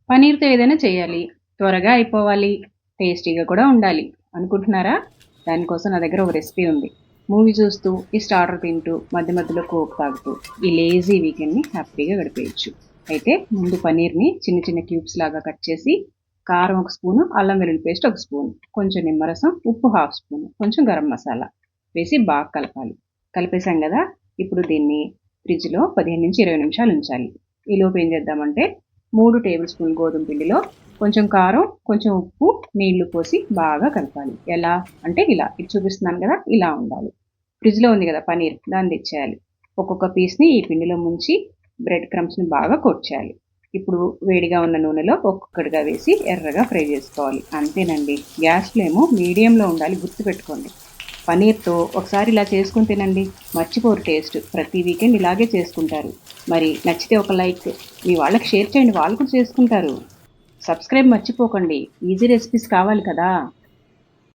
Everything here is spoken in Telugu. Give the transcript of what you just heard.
పనీర్‌తో ఏదైనా చేయాలి, త్వరగా అయిపోవాలి, టేస్టీగా కూడా ఉండాలి అనుకుంటున్నారా? దానికోసం నా దగ్గర ఒక రెసిపీ ఉంది. మూవీ చూస్తూ, ఈ స్టార్టర్ తింటూ, మధ్య మధ్యలో కోక్ తాగుతూ, ఈ లేజీ వీకెండ్‌ని హ్యాపీగా గడిపేయొచ్చు. అయితే ముందు పనీర్‌ని చిన్న చిన్న క్యూబ్స్ లాగా కట్ చేసి, కారం ఒక స్పూను, అల్లం వెల్లుల్లి పేస్ట్ ఒక స్పూను, కొంచెం నిమ్మరసం, ఉప్పు హాఫ్ స్పూను, కొంచెం గరం మసాలా వేసి బాగా కలపాలి. కలిపేసాం కదా! ఇప్పుడు దీన్ని ఫ్రిడ్జ్‌లో 15-20 నిమిషాలు ఉంచాలి. ఈలోపు ఏం చేద్దామంటే 3 టేబుల్ స్పూన్ గోధుమ పిండిలో కొంచెం కారం, కొంచెం ఉప్పు, నీళ్లు పోసి బాగా కలపాలి. ఎలా అంటే ఇలా. ఇది చూపిస్తున్నాను కదా! ఇలా ఉండాలి. ఫ్రిడ్జ్‌లో ఉంది కదా పనీర్, దాన్ని తెచ్చేయాలి. ఒక్కొక్క పీస్‌ని ఈ పిండిలో ముంచి బ్రెడ్ క్రమ్స్‌ని బాగా కోట్ చేయాలి. ఇప్పుడు వేడిగా ఉన్న నూనెలో ఒక్కొక్కటిగా వేసి ఎర్రగా ఫ్రై చేసుకోవాలి. అంతేనండి. గ్యాస్ ఫ్లేము మీడియంలో ఉండాలి, గుర్తుపెట్టుకోండి. పనీర్‌తో ఒకసారి ఇలా చేసుకొని తినండి. మర్చిపోరు టేస్ట్. ప్రతి వీకెండ్ ఇలాగే చేసుకుంటారు. మరి నచ్చితే ఒక లైక్, మీ వాళ్ళకి షేర్ చేయండి. వాళ్ళు కూడా చేసుకుంటారు. సబ్స్క్రైబ్ మర్చిపోకండి. ఈజీ రెసిపీస్ కావాలి కదా!